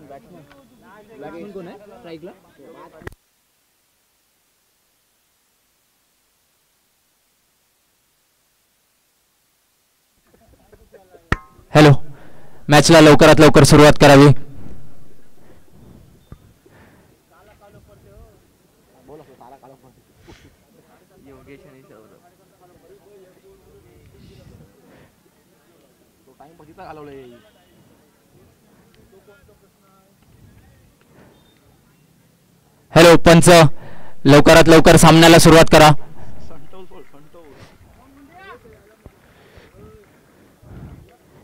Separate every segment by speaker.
Speaker 1: Batsman कोण आहे स्ट्राईकला?
Speaker 2: Hello, मॅचला लवकरात लवकर सुरुवात करावी. हॅलो पंच, लवकरात लवकर सामन्याला सुरुवात करा.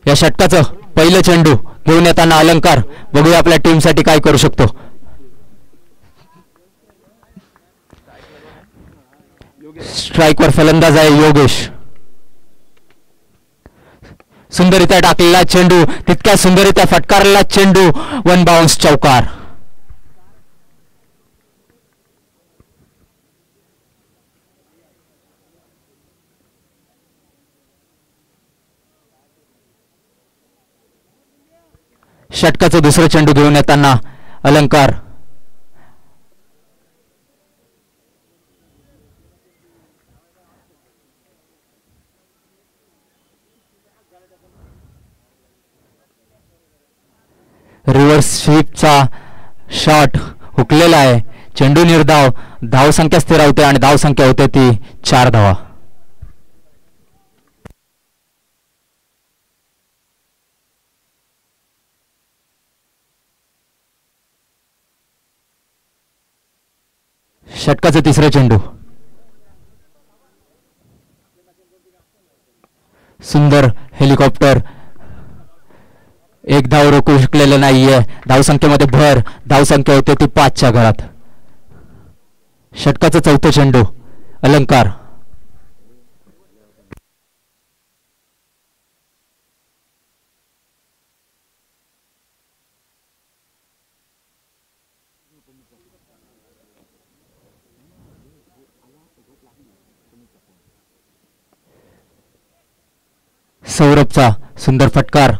Speaker 2: या षटकाचं पहिलं चेंडू घेऊन येताना अलंकार, बघूया आपल्या टीमसाठी काय करू शकतो. स्ट्राईकवर फलंदाज आहे योगेश. सुंदररित्या टाकलेला चेंडू, तितक्या सुंदररित्या फटकारलेला चेंडू, वन बाउन्स चौकार. षटकाचं दुसरं चेंडू घेऊन येताना अलंकार. रिव्हर्स स्वीपचा शॉट हुकलेला आहे. चेंडू निर्धाव, धावसंख्या स्थिरावते आणि धावसंख्या होते ती 4 धावा. षटकाचं तिसरं चेंडू, सुंदर हेलिकॉप्टर, एक धाव रोखू शकलेलं नाहीये. धावसंख्येमध्ये भर, धावसंख्या होते ती 5च्या घरात. षटकाचं चौथं चेंडू, अलंकार. सौरभचा सुंदर फटकार,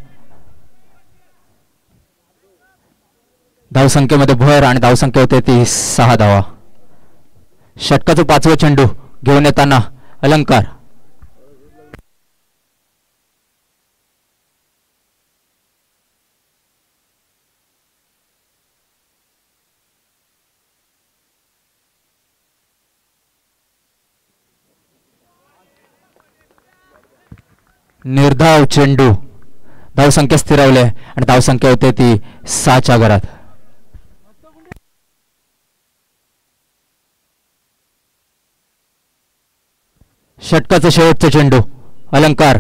Speaker 2: धावसंख्येमध्ये भर आणि धावसंख्या होते ती 6 धावा. षटकाचं 5वं चेंडू घेऊन येताना अलंकार. निर्धाव चेंडू, धावसंख्या स्थिरावले आणि धावसंख्या होते ती 6च्या घरात. षटकाचं शेवटचं चेंडू, अलंकार.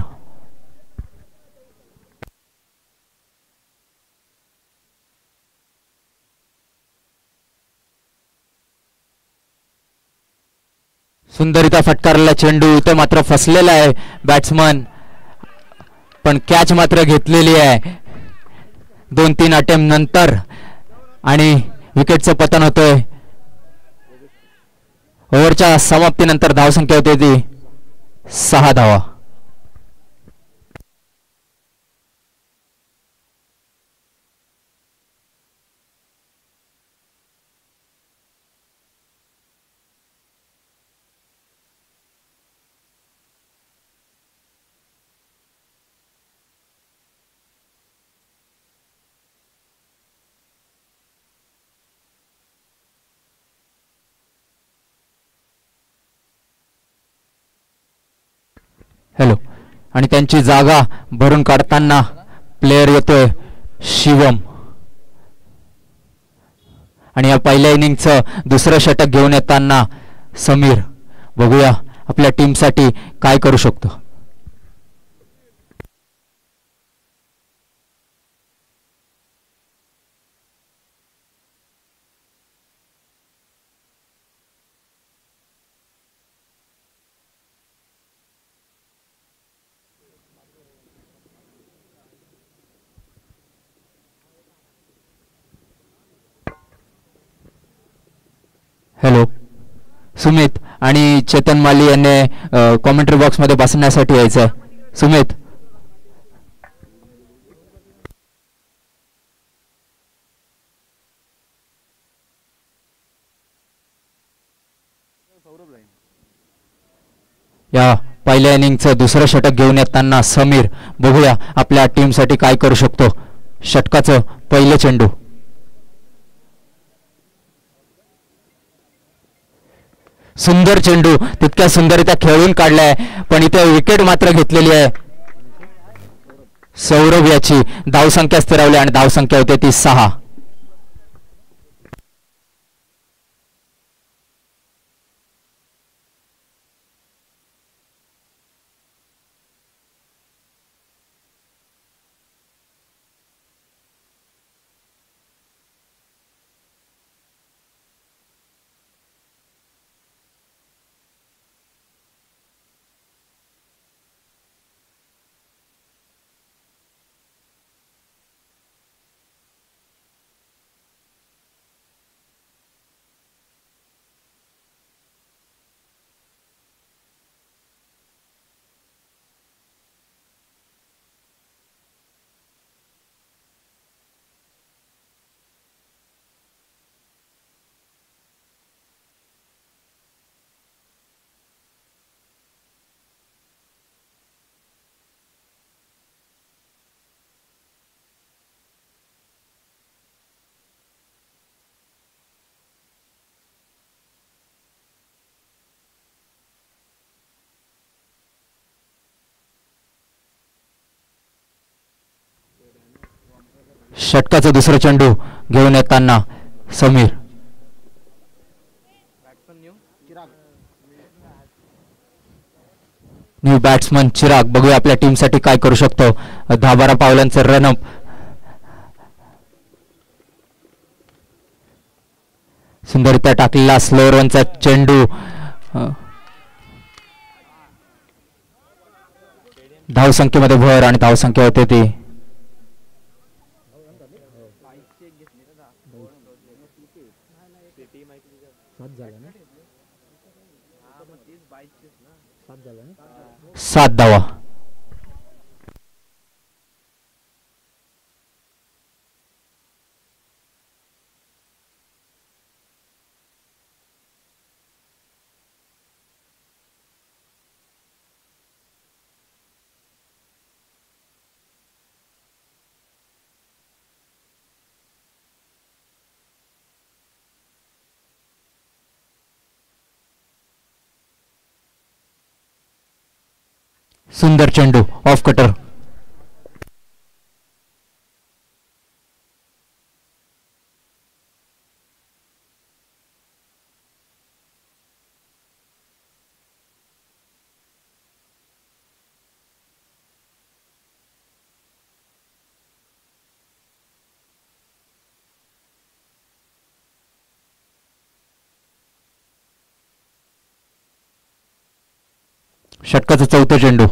Speaker 2: सुंदरिता फटकारलेला चेंडू, इथे मात्र फसलेला आहे बॅट्समन, पण कॅच मात्र घेतलेली आहे 2-3 अटेम्प्ट नंतर आणि विकेटचं पतन होतंय. ओव्हरच्या समाप्तीनंतर धावसंख्या होते ती 6 धावा. हॅलो, आणि त्यांची जागा भरून काढताना प्लेयर येतोय शिवम, आणि या पहिल्या इनिंगचं दुसरं षटक घेऊन येताना समीर. बघूया आपल्या टीमसाठी काय करू शकतो. हॅलो, सुमित आणि चेतन माली यांनी कॉमेंट्री बॉक्समध्ये बसण्यासाठी यायचं. सुमित. या पहिल्या इनिंगचं दुसरं षटक घेऊन येताना समीर. बघूया आपल्या टीमसाठी काय करू शकतो. षटकाचं पहिलं चेंडू. सुंदर चेंडू, तितक्या सुंदररित्या खेळून काढलाय, पण इथे विकेट मात्र घेतलेली आहे सौरभ याची. धावसंख्या स्थिरावली आणि धावसंख्या होते ती 6. षटकाचं दुसरं चेंडू घेऊन येताना समीर. न्यू बॅट्समन चिराग. बघूया आपल्या टीमसाठी काय करू शकतो. 10-12 पावलांचं रनअप. सुंदररित्या टाकलेला स्लो रनचा चेंडू. धावसंख्येमध्ये भर आणि धावसंख्या होते ती 7 धावा. सुंदर चेंडू ऑफ कटर. षटकाचं चौथं चेंडू.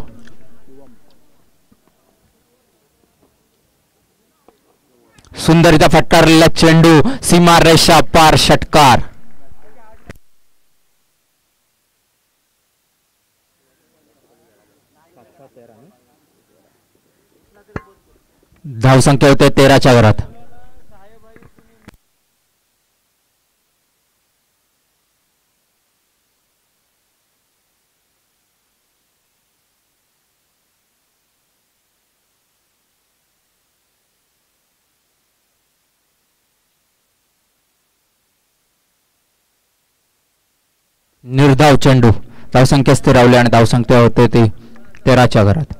Speaker 2: सुंदररित्या फटकारलेला चेंडू सीमा रेषा पार. षटकार. धावसंख्या होते 13च्या घरात. निर्धाव चेंडू. धावसंख्या स्थिरावली आणि धावसंख्या होते ती 13च्या घरात.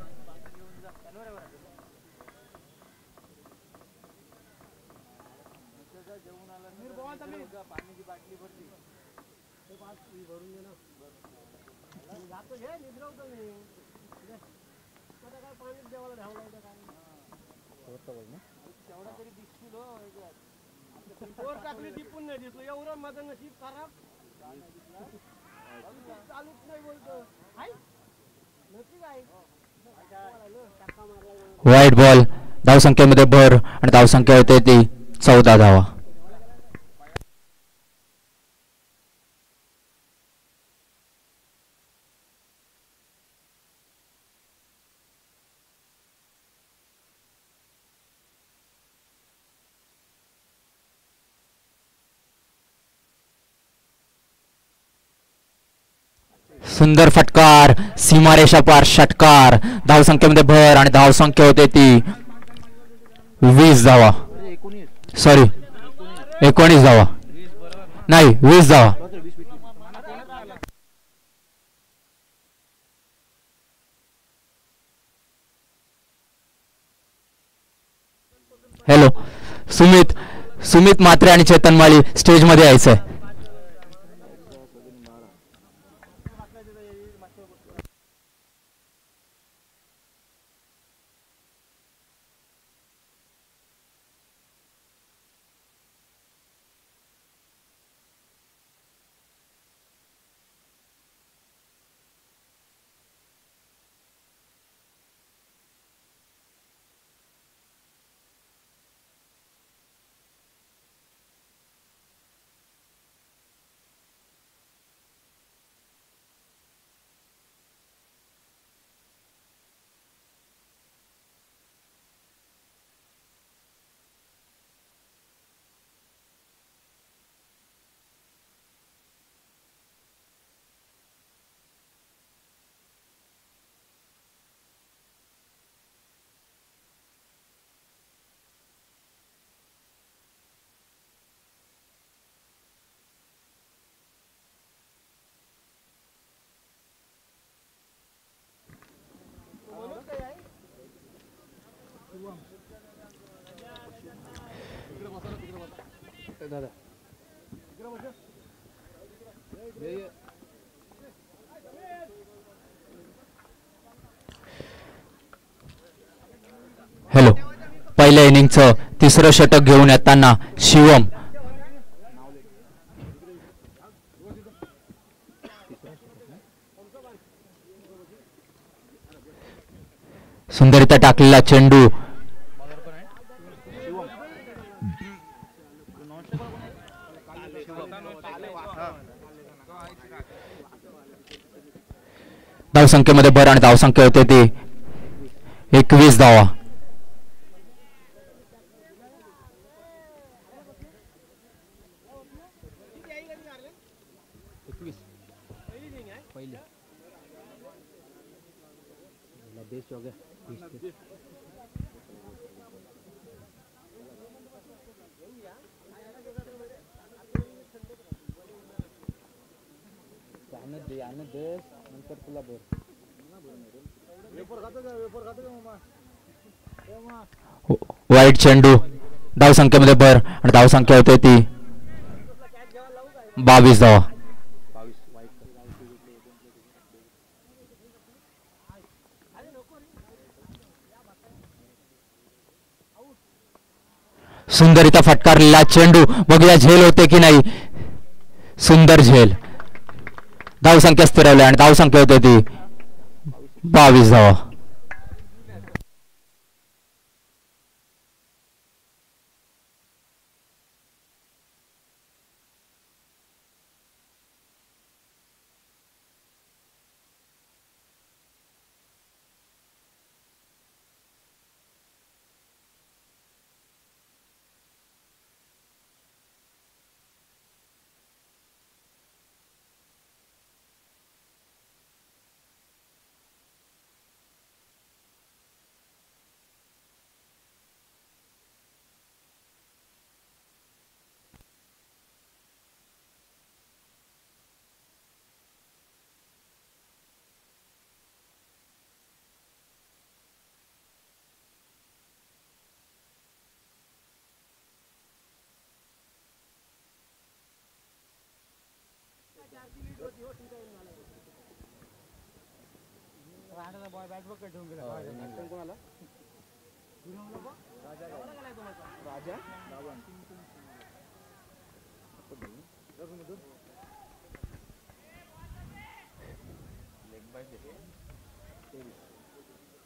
Speaker 2: White ball. धावसंख्येमध्ये भर आणि धावसंख्या होते ती 14 धावा. सुंदर फटकार, सीमारेषा पार षटकार. धावसंख्येमध्ये भर आणि धावसंख्या होते ती 20 धावा. सॉरी 19 धावा नाही 20 धावा. हॅलो सुमित म्हात्रे आणि चेतन माळी स्टेज मध्ये यायचंय. हॅलो पहिल्या इनिंगचं तिसरं षटक घेऊन येताना शिवम सुंदरिता टाकलेला चेंडू धावसंख्येमध्ये भर आणि धावसंख्या होते ती 21 धावा. वाईट चेंडू धावसंख्येमध्ये भर आणि धावसंख्या होते ती 22 धावा. सुंदरिता फटकारलेला चेंडू बघूया झेल होते की नाही. सुंदर झेल. धावसंख्या स्थिरवली आणि धावसंख्या होते ती 22 धावा.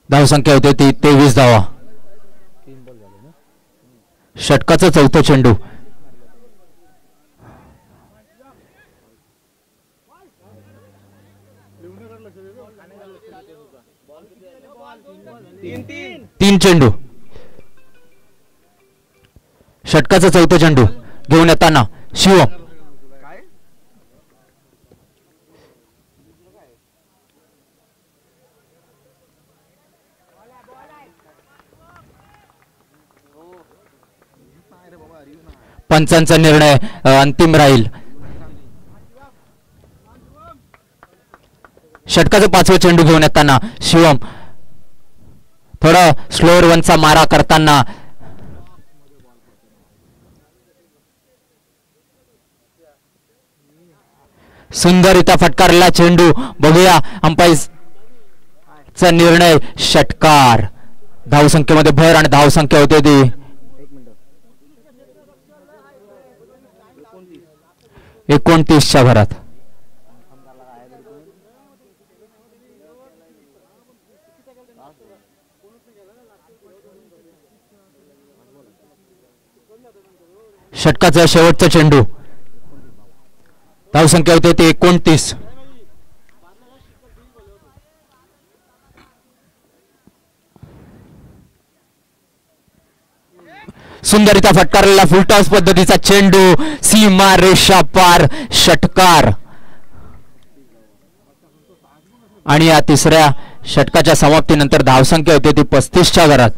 Speaker 2: धावसंख्या होते ती 23 धावा. षटकाचा चौथा चेंडू. तीन चेंडू. षटकाचा चौथा चेंडू घेऊन येताना शिवम पंचांचा निर्णय अंतिम राहील. षटकाचं 5वं चेंडू घेऊन येताना शिवम थोडा स्लोअर वनचा मारा करताना सुंदररित्या फटकारला चेंडू. बघूया अंपायरचा निर्णय. षटकार. धावसंख्येमध्ये भर आणि धावसंख्या होते ती 29च्या भरात. षटकाचा शेवटचा चेंडू. धावसंख्या होते ती 29. सुंदररित्या फटकारलेला फुलटॉस पद्धतीचा चेंडू. सीमा रेषा पार. षटकार. आणि या तिसऱ्या षटकाच्या समाप्तीनंतर धावसंख्या होती ती 35च्या घरात.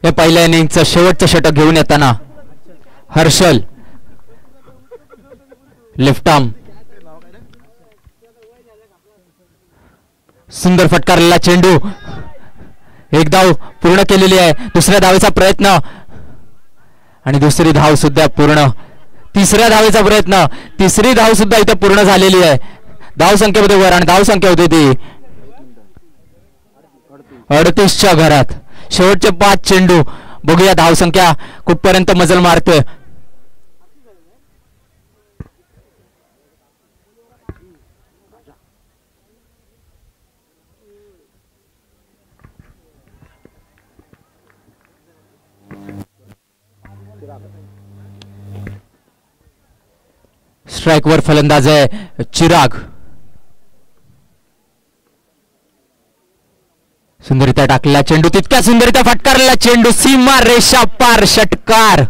Speaker 2: या पहिल्या इनिंगचं शेवटचं षटक घेऊन येताना हर्षल लेफ्ट आर्म. सुंदर फटकारलेला चेंडू. एक धाव पूर्ण केलेली आहे. दुसऱ्या धावेचा प्रयत्न आणि दुसरी धाव सुद्धा पूर्ण. तिसऱ्या धावेचा प्रयत्न. तिसरी धाव सुद्धा इथे पूर्ण झालेली आहे. धावसंख्येमध्ये वर आणि धावसंख्या होती ती 38च्या घरात. शेवटचे 5 चेंडू. बघूया धावसंख्या कुठपर्यंत मजल मारते. स्ट्राइकवर फलंदाज आहे चिराग. सुंदररित्या टाकलेला चेंडू. तितक्या सुंदररित्या फटकारलेला चेंडू. सीमा रेषा पार. षटकार.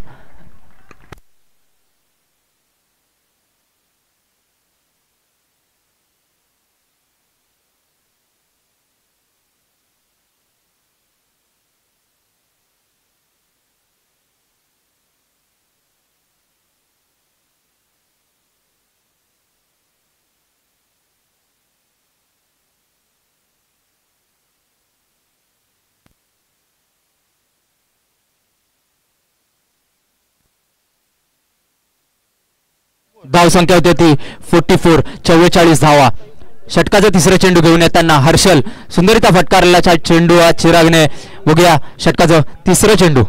Speaker 2: धावसंख्या होती ती 44. 44 धावा. षटकाचा तिसरा चेंडू घेऊन येताना हर्षल. सुंदररित्या फटकारलेला चेंडू हा चिरागने. बघूया षटकाचा तिसरा चेंडू.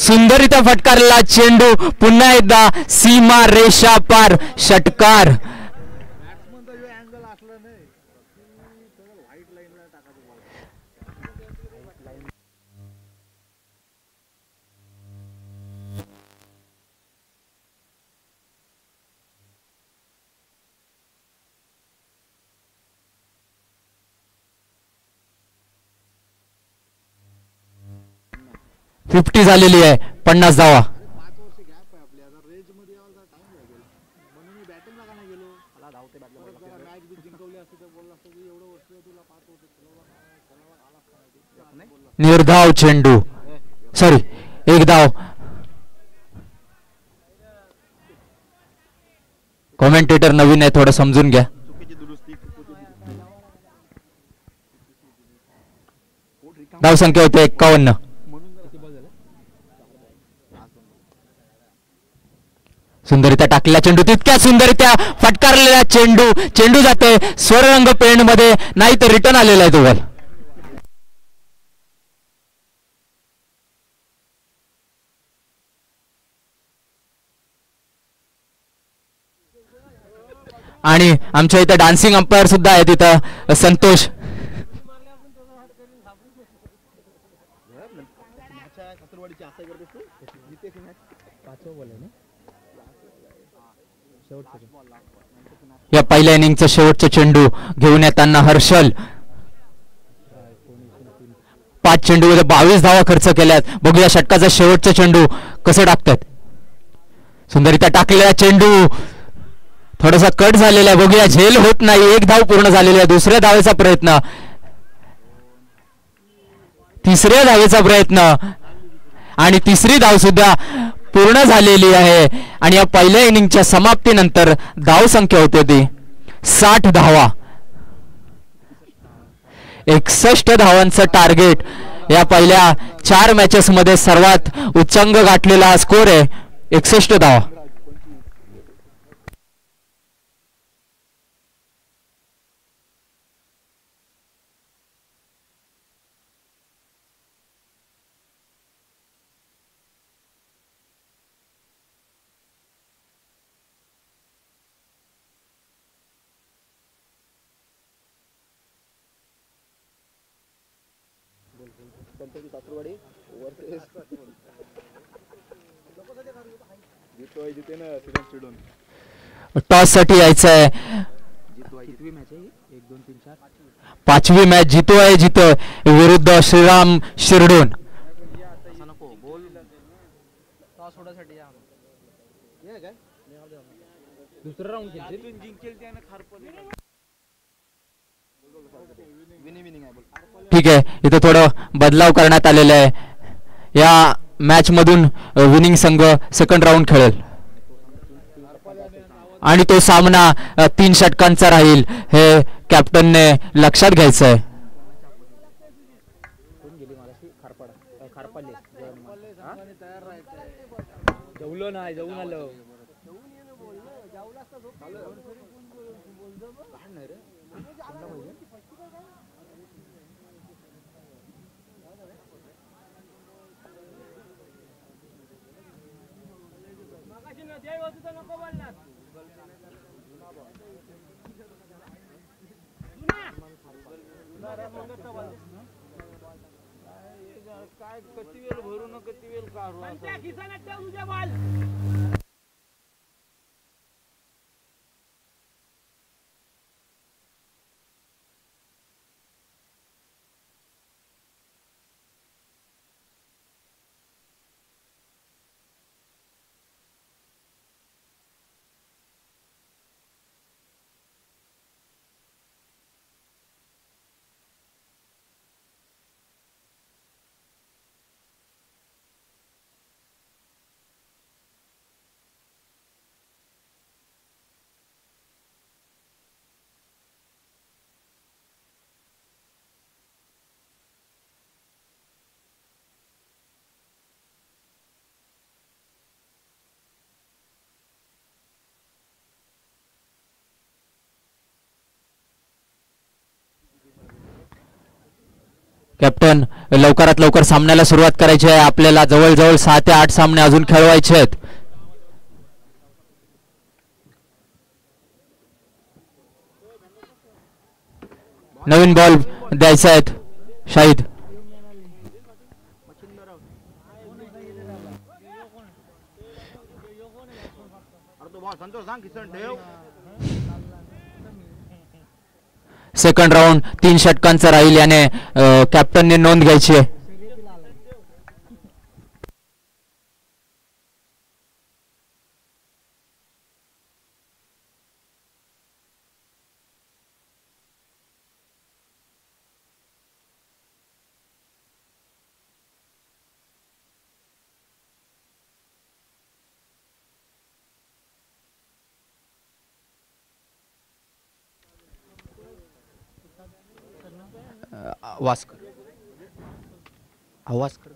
Speaker 2: सुंदररित्या फटकारलेला चेंडू. पुन्हा एकदा सीमा रेषा पार. षटकार. फिफ्टी झालेली आहे. 50 धावा. निर्धाव चेंडू. सॉरी, एक धाव. कॉमेंटेटर नवीन आहे, थोडं समजून घ्या. धावसंख्या होते 51. सुंदररित्या टाकलेला चेंडू, तितक्या सुंदररित्या फटकारलेला चेंडू, चेंडू जाते स्वर्णरंग पेंड मध्ये, नाही तर रिटर्न आलेला आहे तो बॉल. आणि आमच्या इथं डान्सिंग अंपायर सुद्धा आहेत इथं संतोष. या पहिल्या इनिंगचा शेवटचा चेंडू घेऊन येताना हर्षल 5 चेंडूमध्ये 22 धावा खर्च केल्यात. बघूया षटकाचा शेवटचा चेंडू कसं टाकतात. सुंदररित्या टाकलेला चेंडू थोडासा कट झालेला आहे, बघूया झेल होत नाही. 1 धाव पूर्ण झालेली आहे. दुसऱ्या धावेचा प्रयत्न, तिसऱ्या धावेचा प्रयत्न आणि तिसरी धाव सुद्धा पूर्ण झालेली आहे. आणि या पहिल्या इनिंगच्या समाप्तीनंतर धाव संख्या होती ती 60 धावा. 61 धावांचं टार्गेट या पहिल्या 4 मॅचेस मध्ये सर्वात उच्चांक गाठलेला स्कोर आहे 61 धावा. टॉस साठी यायचं आहे. 5वी मॅच जितोय जितोय विरुद्ध श्रीराम शिरडोन.
Speaker 1: दुसरा राऊंड
Speaker 2: ठीक आहे, इथं थोडं बदलाव करण्यात आलेला आहे. या मॅच मधून विनिंग संघ सेकंड राऊंड खेळेल आणि तो सामना 3 षटकांचा राहील, हे कॅप्टनने लक्षात घ्यायचं आहे.
Speaker 3: काय किती वेळ भरून किती वेळ काढू.
Speaker 2: कॅप्टन, लवकरात लवकर सामन्याला सुरुवात करायची आहे. आपल्याला जवळजवळ 6 ते 8 सामने अजून खेळवायचे आहेत. नवीन बॉल द्यायचा आहेत शाहिद. सेकंड राऊंड 3 षटकांचा राहील, याने कॅप्टनने नोंद घ्यायची आहे. आवाज कर, आवाज कर.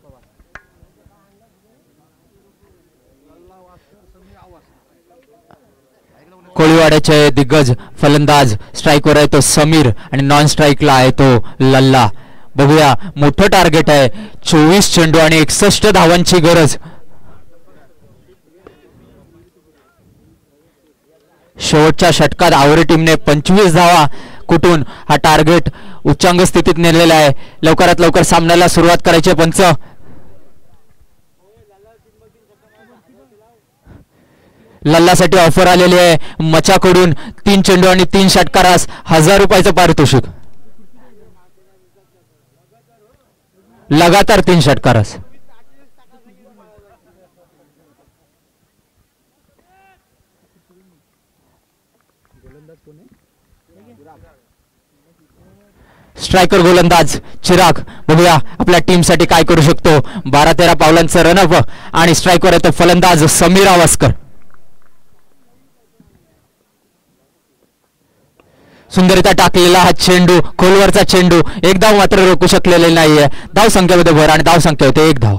Speaker 2: कोळीवाड्याचे दिग्गज फलंदाज स्ट्राईकवर आहे तो समीर आणि नॉन स्ट्राईकला आहे तो लल्ला. बघूया मोठं टार्गेट आहे 24 चेंडू आणि 61 धावांची गरज. शेवटच्या षटकात आवरी टीमने 25 धावा कुठून हा टार्गेट उच्चांक स्थितीत नेलेला आहे. लवकरात लवकर सामन्याला सुरुवात करायची. पंच लल्लासाठी ऑफर आलेली आहे मचाकडून 3 चेंडू आणि 3 षटकारास 1000 रुपयाचं पारितोषिक. लगातार 3 षटकारास. स्ट्रायकर गोलंदाज चिराग. बघूया आपल्या टीमसाठी काय करू शकतो. 12-13 पावलांचं रनअप आणि स्ट्रायकर आहे तो फलंदाज समीर आवासकर. सुंदरता टाकलेला हा चेंडू खोलवरचा चेंडू. एक धाव मात्र रोखू शकलेले नाहीये. धाव संख्येमध्ये भर आणि धाव संख्या होते 1 धाव.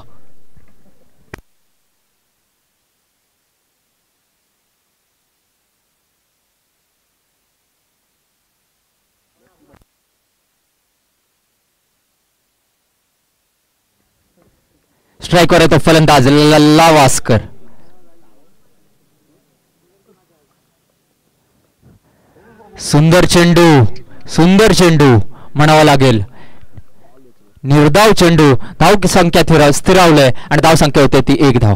Speaker 2: स्ट्रायकर आहे तो फलंदाज लल्ला वास्कर. सुंदर चेंडू म्हणावा लागेल. निर्धाव चेंडू. धाव संख्या स्थिरावलंय आणि धाव संख्या होते ती 1 धाव.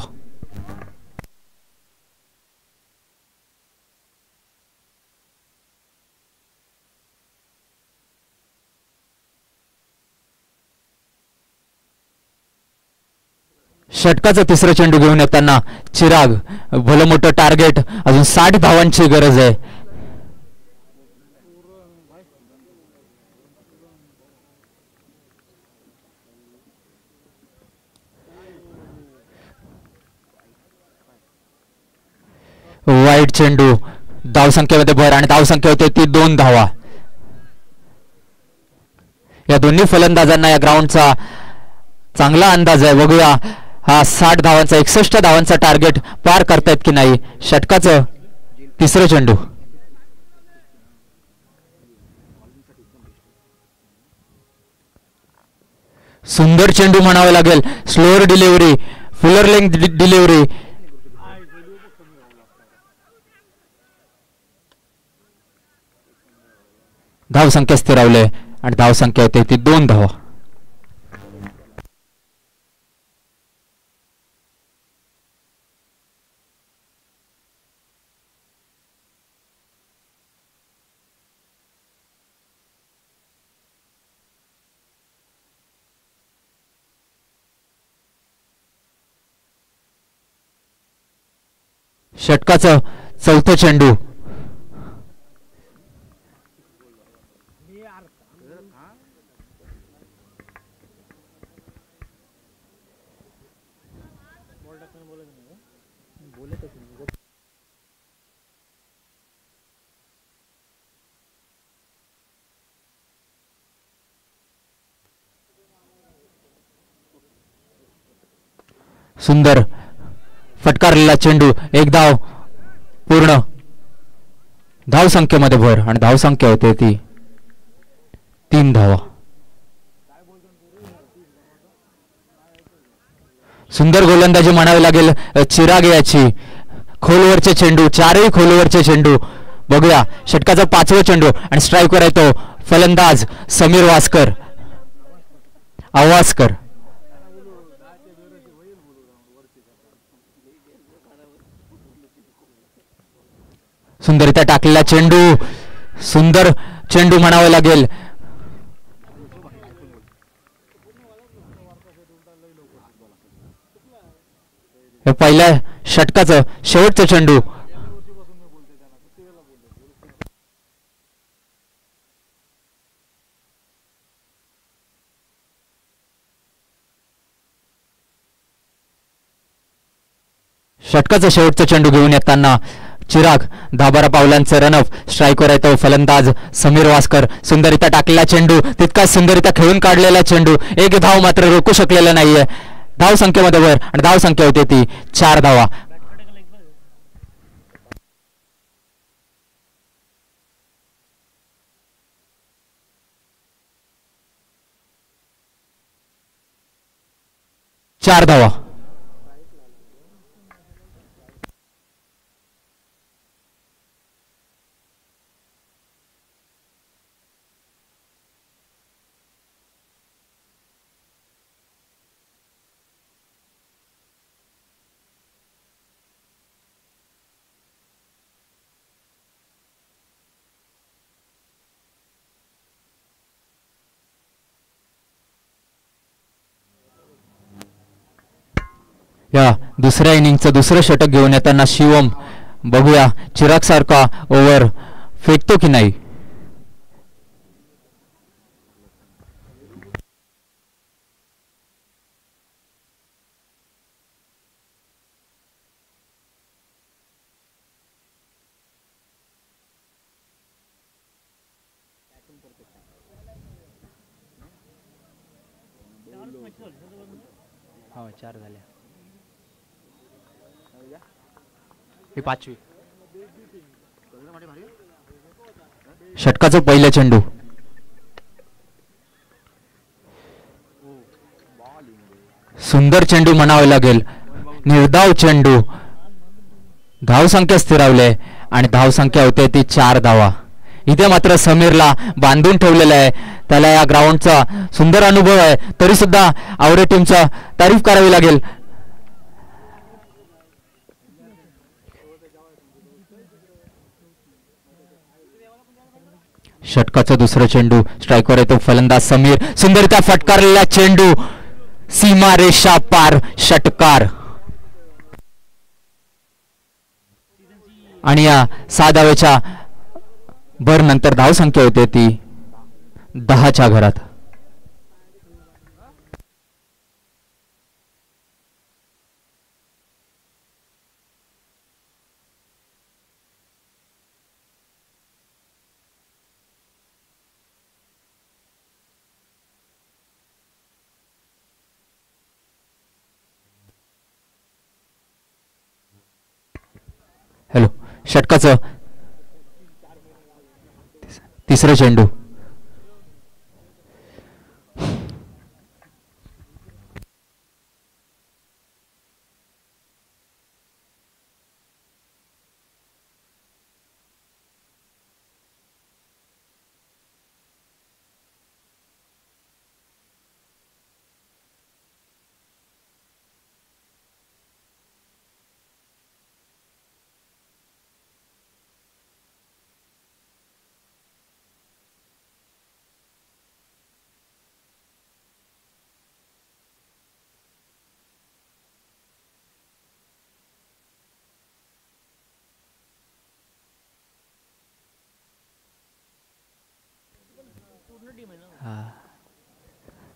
Speaker 2: षटकाचं तिसरं चेंडू घेऊन येताना चिराग. भलं मोठं टार्गेट. अजून 60 धावांची गरज आहे. वाईट चेंडू. धाव संख्येमध्ये भर आणि धाव संख्या होते ती 2 धावा. या दोन्ही फलंदाजांना या ग्राउंडचा चांगला अंदाज आहे. बघूया हा 60 धावांचा 61 धावांचा टार्गेट पार करतायत की नाही. षटकाचं तिसरं चेंडू. सुंदर चेंडू म्हणावं लागेल. Slower delivery. Fuller length delivery. धाव संख्या स्थिरावले आणि धाव संख्या होते ती 2 धावा. षटकाचं चौथं चेंडू. सुंदर फटकारलेला चेंडू. 1 धाव पूर्ण. धाव संख्येमध्ये भर आणि धाव संख्या होते ती 3 धावा. सुंदर गोलंदाजी म्हणावी लागेल चिराग याची. खोलवरचे चेंडू. 4ही खोलवरचे चेंडू. बघूया षटकाचा 5वा चेंडू आणि स्ट्राईकवर आहे तो फलंदाज समीर आवासकर. सुंदरता टाकलेला चेंडू. सुंदर चेंडू म्हणावं लागेल. पहिल्या षटकाचं शेवटचं चेंडू. षटकाचं शेवटचं चेंडू घेऊन येताना चिराग. 10-12 पावलांचं रनअप. स्ट्राईकवर आहे तो फलंदाज समीर वास्कर. सुंदरित्या टाकलेला चेंडू. तितकाच सुंदरित्या खेळून काढलेला चेंडू. 1 धाव मात्र रोखू शकलेला नाहीये. धाव संख्येमध्ये वर आणि धाव संख्या होती ती 4 धावा. 4 धावा. या दुसऱ्या इनिंगचं दुसरं षटक घेऊन येताना शिवम बघूया चिराग सारखा ओव्हर फेकतो की नाही.
Speaker 1: हो 4 झाल्या.
Speaker 2: ही 5वी. षटकाचं पहिलं चेंडू. सुंदर चेंडू म्हणावे लागेल. निर्धाव चेंडू. धावसंख्या स्थिरावले आणि धावसंख्या होते ती 4 धावा. इथे मात्र समीरला बांधून ठेवलेलं आहे. त्याला या ग्राउंडचा सुंदर अनुभव आहे. तरी सुद्धा आवडे टीमचा तारीफ करावी लागेल. षटकाचा दुसरा चेंडू स्ट्राईकवर येतो फलंदाज समीर. सुंदरता फटकारलेला चेंडू सीमा रेषा पार षटकार. आणि या 6 धावेच्या भर नंतर धावसंख्या होते ती 10च्या घरात. हॅलो. षटकाचं तिसरं चेंडू.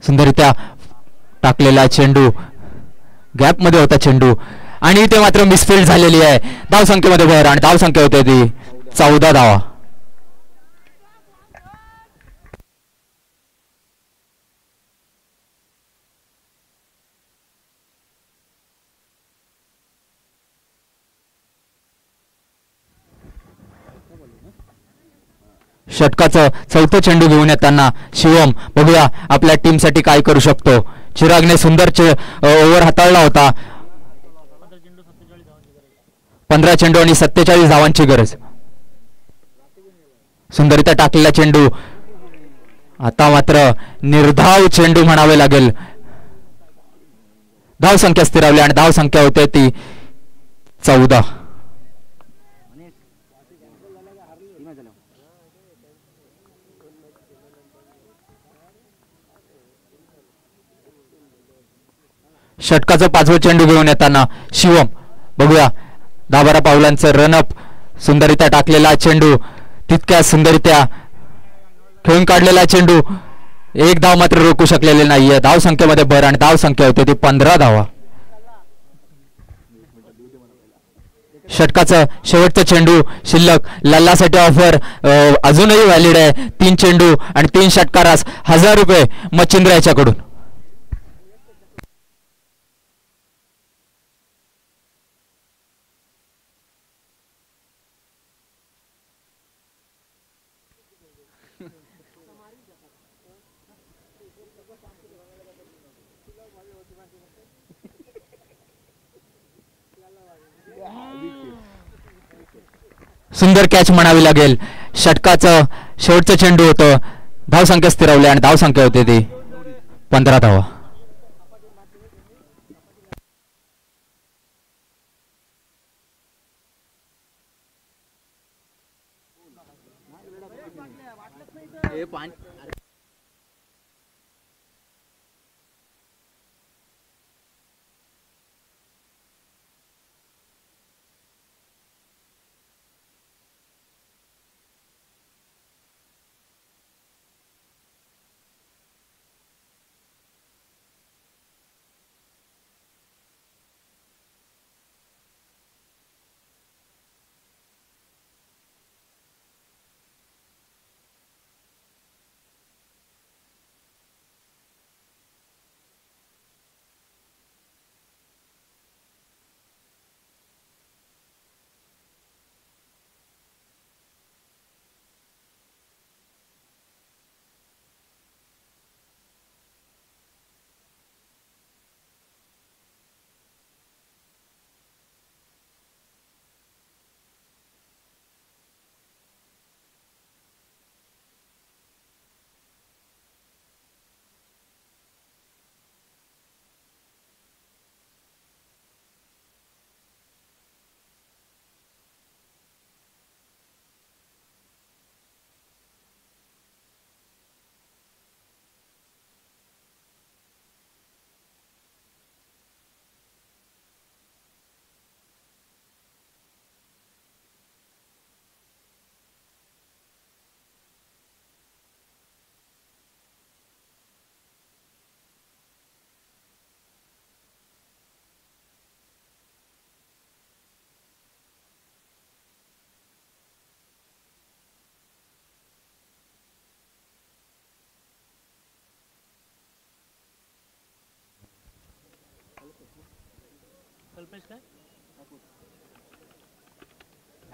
Speaker 2: सुंदररित्या टाकलेला चेंडू. गॅप मध्ये होता चेंडू आणि ते मात्र मिसफिल्ड झालेली आहे. धावसंख्येमध्ये भर आणि धावसंख्या होते ती 14 धावा. षटकाचं चौथं चेंडू घेऊन येताना शिवम बघूया आपल्या टीमसाठी काय करू शकतो. चिरागने सुंदर ओव्हर हाताळला होता. 15 चेंडू आणि 47 धावांची गरज. सुंदररित्या टाकलेला चेंडू. आता मात्र निर्धाव चेंडू म्हणावे लागेल. धावसंख्या स्थिरावली आणि धावसंख्या होते ती 14. षटकाचं 5वं चेंडू घेऊन येताना शिवम बघूया 10-12 पावलांचं रनअप. सुंदररित्या टाकलेला चेंडू. तितक्या सुंदररित्या खेळून काढलेला चेंडू. एक धाव मात्र रोखू शकलेले नाहीये. धावसंख्येमध्ये भर आणि धावसंख्या होते ती 15 धावा. षटकाचं शेवटचं चेंडू शिल्लक. लल्लासाठी ऑफर अजूनही व्हॅलिड आहे. 3 चेंडू आणि 3 षटकारास 1000 रुपये मच्छिंद्र याच्याकडून. सुंदर कॅच म्हणावी लागेल. षटकाचं शेवटचं चेंडू होतं. धावसंख्या स्थिरवली आणि धावसंख्या होती ती 15 धावा.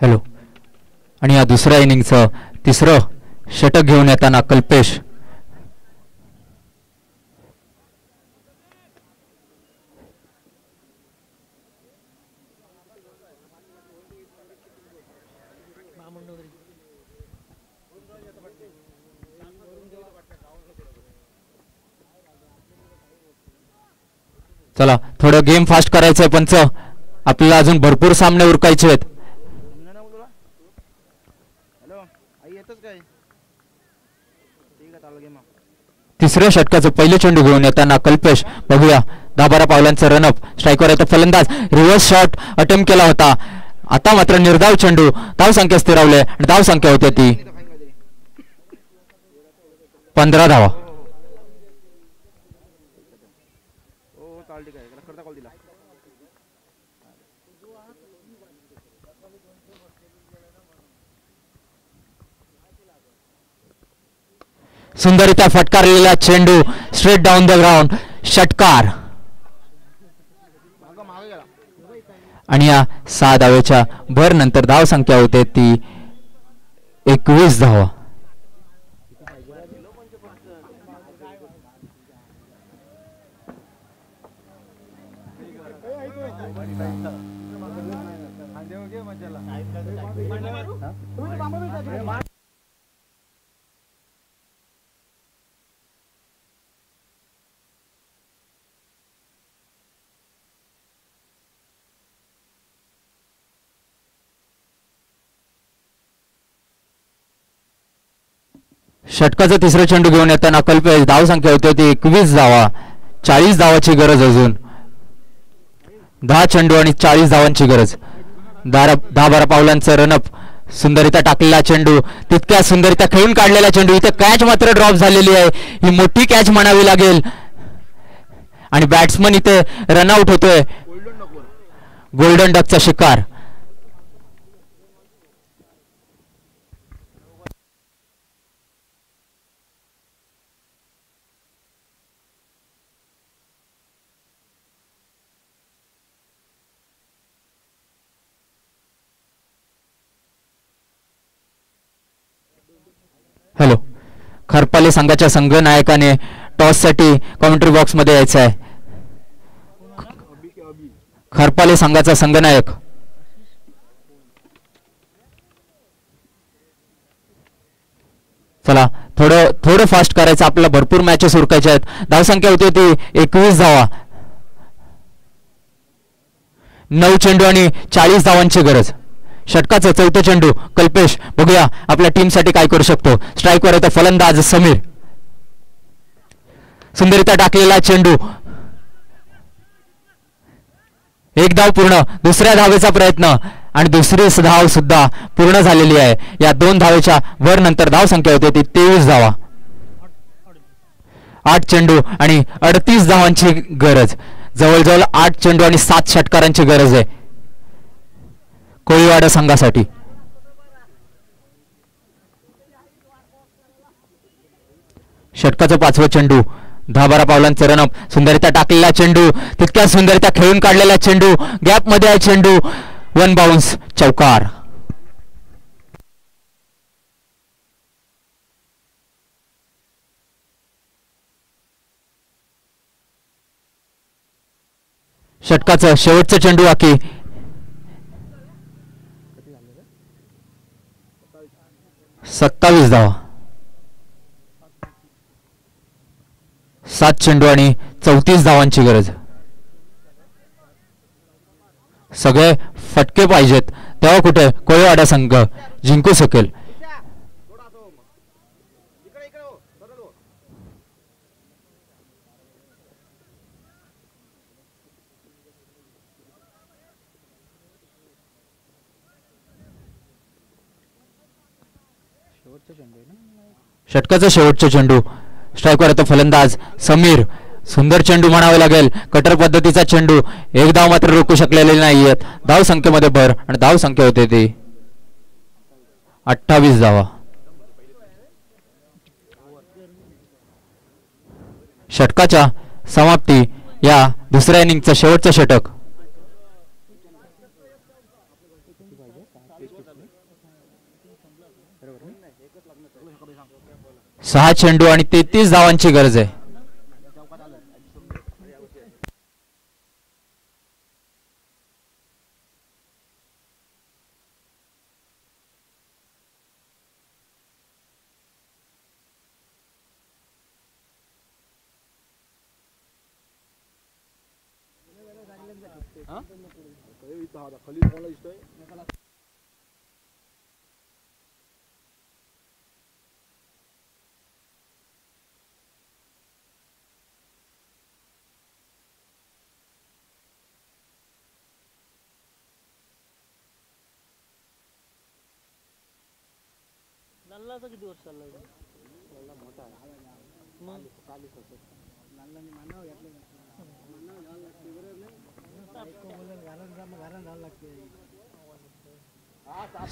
Speaker 2: हॅलो. आणि या दुसऱ्या इनिंगचं तिसरं षटक घेऊन येताना कल्पेश. चला थोडं गेम फास्ट करायचंय पंच. आपल्याला अजून भरपूर सामने उरकायचे आहेत. तिसऱ्या षटकाचं पहिलं चेंडू घेऊन येताना कल्पेश. बघूया 10-12 पावलांचं रनअप. स्ट्राईकवर येतो फलंदाज. रिव्हर्स शॉट अटेम्प्ट केला होता. आता मात्र निर्धाव चेंडू. धावसंख्या स्थिरावले आणि धावसंख्या होती ती 15 धावा. सुंदरिता फटकारलेला चेंडू स्ट्रेट डाऊन द ग्राउंड. षटकार. आणि या 6 धावेच्या भर नंतर धाव संख्या होते ती 21 धावा. षटकाचं तिसरं चेंडू घेऊन येताना कल्पेश. धाव संख्या होती ती 21 धावा. 40 धावाची गरज अजून. 10 चेंडू आणि 40 धावांची गरज. 10-12 पावलांचं रनअप. सुंदरिता टाकलेला चेंडू. तितक्या सुंदरिता खेळून काढलेला चेंडू. इथे कॅच मात्र ड्रॉप झालेली आहे. ही मोठी कॅच म्हणावी लागेल. आणि बॅट्समन इथे रनआउट होतोय. गोल्डन डकचा शिकार. हॅलो. खरपाले संघाच्या संघनायकाने टॉससाठी कॉमेंट्री बॉक्समध्ये यायचं आहे. खरपाले संघाचा संघनायक चला थोडं फास्ट करायचं आपल्याला भरपूर मॅचेस उरकायच्या आहेत धावसंख्या होती ती 21 धावा 9 चेंडू आणि 40 धावांची गरज षटकाचं चौथं चेंडू कल्पेश बघूया आपल्या टीमसाठी काय करू शकतो स्ट्राईकवर येतो फलंदाज समीर सुंदररित्या टाकलेला चेंडू एक धाव पूर्ण दुसऱ्या धावेचा प्रयत्न आणि दुसरी धाव सुद्धा पूर्ण झालेली आहे या 2 धावेच्या वर नंतर धाव संख्या होते ती 23 धावा 8 चेंडू आणि 38 धावांची गरज जवळजवळ 8 चेंडू आणि 7 षटकारांची गरज आहे कोळीवाडा संघासाठी षटकाचं 5वं चेंडू 10-12 पावलांचं रनअप सुंदररित्या टाकलेला चेंडू तितक्या सुंदररित्या खेळून काढलेला चेंडू गॅप मध्ये आहे चेंडू 1 बाउन्स चौकार षटकाचं शेवटचं चेंडू आकी 27 धावा 7 चेंडू आणि 34 धावांची गरज सगळे फटके पाहिजेत तेव्हा कुठे कोळीवाडा संघ जिंकू शकेल षटकाचा शेवटचा चेंडू स्ट्राईकवर येतो फलंदाज समीर सुंदर चेंडू म्हणावे लागेल कटर पद्धतीचा चेंडू एक धाव मात्र रोखू शकलेले नाहीयेत धाव संख्येमध्ये भर आणि धाव संख्या होते ती 28 धावा षटकाच्या समाप्ती या दुसऱ्या इनिंगचं शेवटचं षटक सहा चेंडू आणि 33 धावांची गरज आहे
Speaker 3: किती वर्ष चाललाय मोठा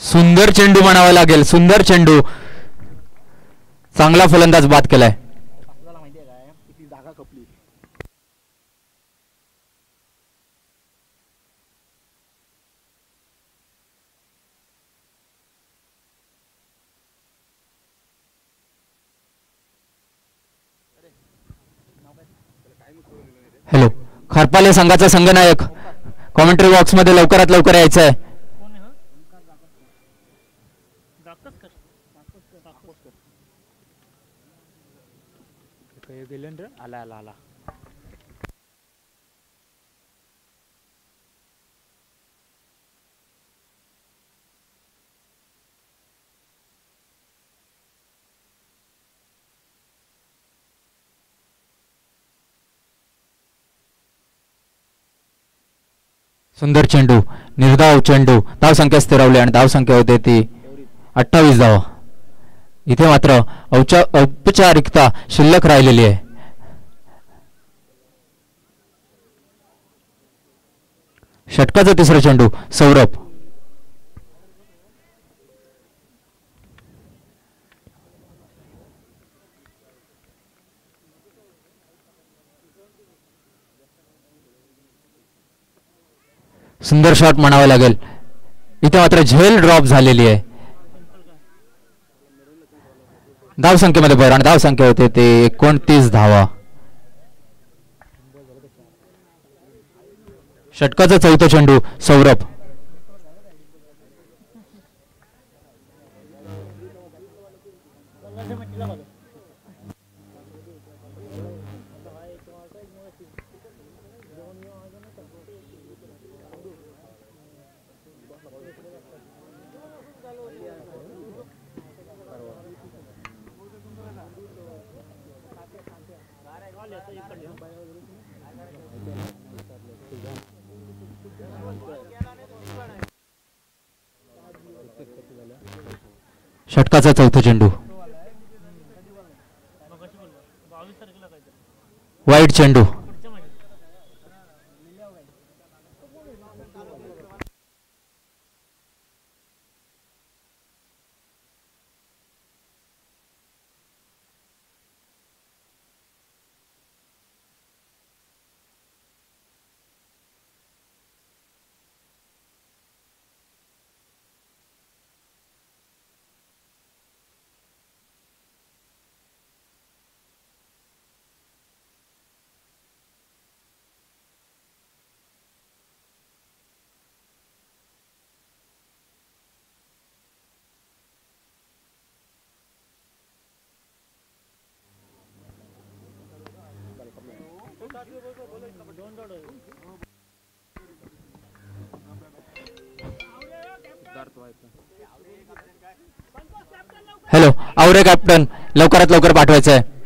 Speaker 2: सुंदर चेंडू म्हणावा लागेल सुंदर चेंडू चांगला फलंदाज बाद केलाय हॅलो खरपाले संघाचा संघनायक कॉमेंट्री बॉक्स मध्ये लवकरात लवकर यायचं आहे
Speaker 3: आला आला आला
Speaker 2: सुंदर चेंडू निर्धाव चेंडू धाव संख्या स्थिरावली आणि धाव संख्या होते ती 28 धावा इथे मात्र औपचारिकता शिल्लक राहिलेली आहे षटकाचा तिसरा चेंडू सौरभ सुंदर शॉट म्हणावे लागेल इथे मात्र झेल ड्रॉप झालेली आहे धाव संख्येमध्ये भर आणि धाव संख्या होते ते 29 धावा षटकाचा चौथा चेंडू सौरभ. षटकाचा चौथा चेंडू वाईट चेंडू. हॅलो आवरे कॅप्टन लवकरात लवकर पाठवायचं आहे.